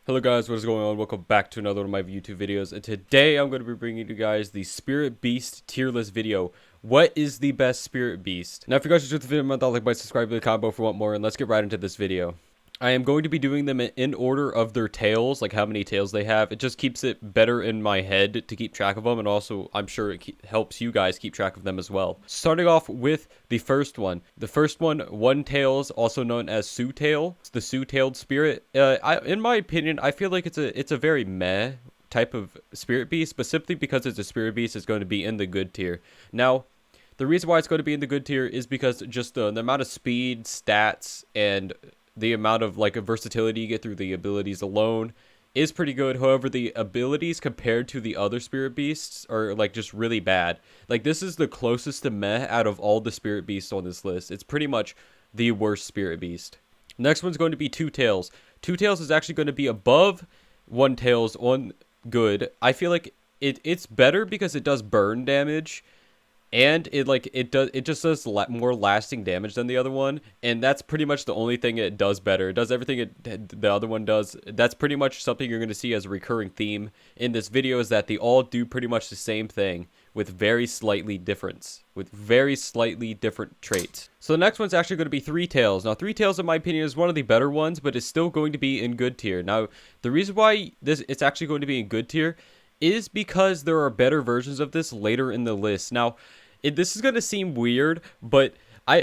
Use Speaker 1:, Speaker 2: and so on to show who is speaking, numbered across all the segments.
Speaker 1: Hello guys, what is going on? Welcome back to another one of my YouTube videos, and today I'm going to be bringing you guys the Spirit Beast tier list video. What is the best Spirit Beast? Now if you guys enjoyed the video, like, by subscribe to the combo for want more, and let's get right into this video. I am going to be doing them in order of their tails, like how many tails they have. It just keeps it better in my head to keep track of them, and also I'm sure it helps you guys keep track of them as well. Starting off with the first one. The first one tails, also known as Sioux Tail. It's the Sioux Tailed Spirit. In my opinion, I feel like it's a very meh type of Spirit Beast, but simply because it's a Spirit Beast, it's going to be in the good tier. Now, the reason why it's going to be in the good tier is because just the amount of speed, stats, and the amount of like versatility you get through the abilities alone is pretty good. However, the abilities compared to the other Spirit Beasts are like just really bad. Like this is the closest to meh out of all the Spirit Beasts on this list. It's pretty much the worst Spirit Beast. Next one's going to be Two Tails. Two Tails is actually going to be above One Tails on good. I feel like it's better because it does burn damage. And it just does more lasting damage than the other one, and that's pretty much the only thing it does better. It does everything the other one does. That's pretty much something you're going to see as a recurring theme in this video, is that they all do pretty much the same thing with very slightly different traits. So the next one's actually going to be Three Tails. Now Three Tails, in my opinion, is one of the better ones, but it's still going to be in good tier. Now the reason why it's actually going to be in good tier is because there are better versions of this later in the list. Now, this is going to seem weird, but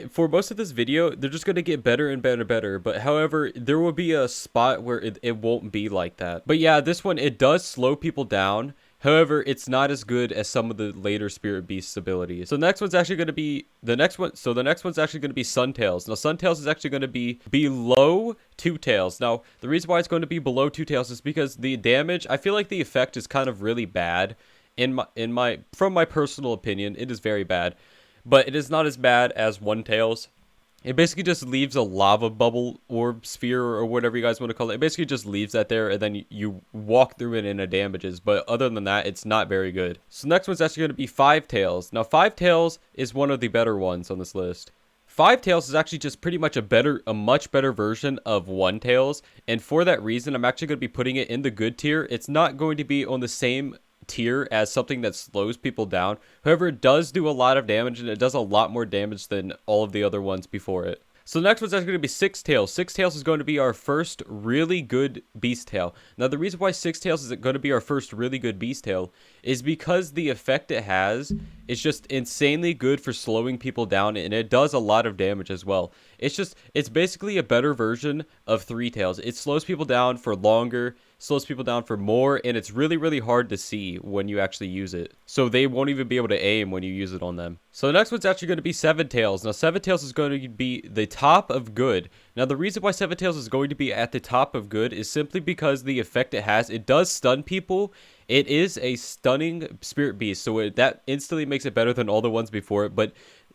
Speaker 1: for most of this video, they're just going to get better and better and better. But however, there will be a spot where it won't be like that. But yeah, this one, it does slow people down. However, it's not as good as some of the later Spirit Beast's abilities. So the next one's actually going to be the next one's actually going to be Suntails. Now Suntails is actually going to be below Two Tails. Now the reason why it's going to be below Two Tails is because the damage, I feel like the effect is kind of really bad. From my personal opinion, it is very bad, but it is not as bad as One Tails. It basically just leaves a lava bubble orb sphere, or whatever you guys want to call it. It basically just leaves that there, and then you walk through it and it damages. But other than that, it's not very good. So next one's actually going to be Five Tails. Now Five Tails is one of the better ones on this list. Five Tails is actually just pretty much a much better version of One Tails, and for that reason, I'm actually going to be putting it in the good tier. It's not going to be on the same tier as something that slows people down. However, it does do a lot of damage, and it does a lot more damage than all of the other ones before it. So the next one's actually going to be Six Tails. Six Tails is going to be our first really good Beast Tail. Now the reason why Six Tails is going to be our first really good Beast Tail is because the effect it has is just insanely good for slowing people down, and it does a lot of damage as well. It's basically a better version of Three Tails. It slows people down for longer, slows people down for more, and it's really, really hard to see when you actually use it. So they won't even be able to aim when you use it on them. So the next one's actually going to be Seven Tails. Now Seven Tails is going to be the top of good. Now the reason why Seven Tails is going to be at the top of good is simply because the effect it has. It does stun people. It is a stunning Spirit Beast, so that instantly makes it better than all the ones before it. But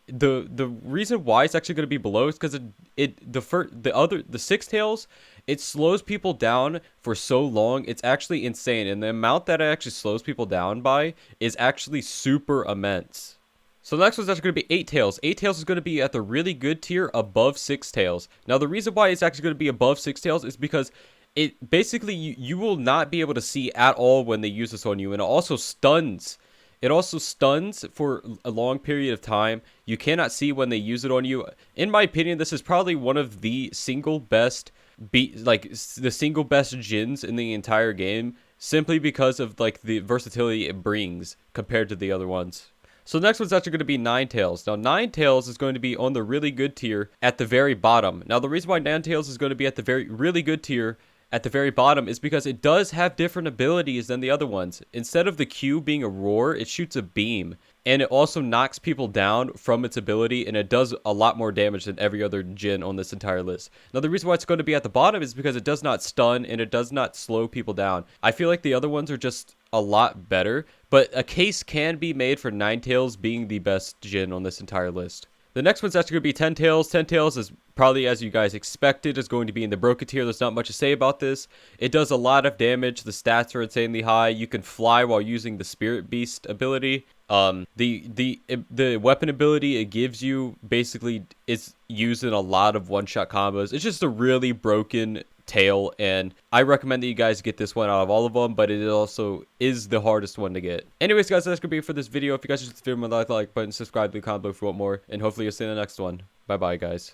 Speaker 1: the reason why it's actually going to be below is because the Six Tails, it slows people down for so long. It's actually insane, and the amount that it actually slows people down by is actually super immense. So the next one's actually going to be Eight Tails. Eight Tails is going to be at the really good tier above Six Tails. Now the reason why it's actually going to be above Six Tails is because it basically you will not be able to see at all when they use this on you, and it also stuns. It also stuns for a long period of time. You cannot see when they use it on you. In my opinion, this is probably one of the single best jins in the entire game, simply because of like the versatility it brings compared to the other ones. So the next one's actually going to be Nine Tails. Now Nine Tails is going to be on the really good tier at the very bottom. Now the reason why Nine Tails is going to be at the really good tier at the very bottom is because it does have different abilities than the other ones. Instead of the Q being a roar, it shoots a beam, and it also knocks people down from its ability, and it does a lot more damage than every other Jin on this entire list. Now the reason why it's going to be at the bottom is because it does not stun, and it does not slow people down. I feel like the other ones are just a lot better, but a case can be made for Nine Tails being the best Jin on this entire list. The next one's actually going to be Ten Tails. Ten Tails is probably, as you guys expected, is going to be in the broken tier. There's not much to say about this. It does a lot of damage. The stats are insanely high. You can fly while using the Spirit Beast ability. The weapon ability it gives you basically is used in a lot of one-shot combos. It's just a really broken tail, and I recommend that you guys get this one out of all of them, but it also is the hardest one to get. Anyways, guys, that's gonna be it for this video. If you guys just video, like button, subscribe, leave a comment below if you want more, and hopefully you'll see you in the next one. Bye bye, guys.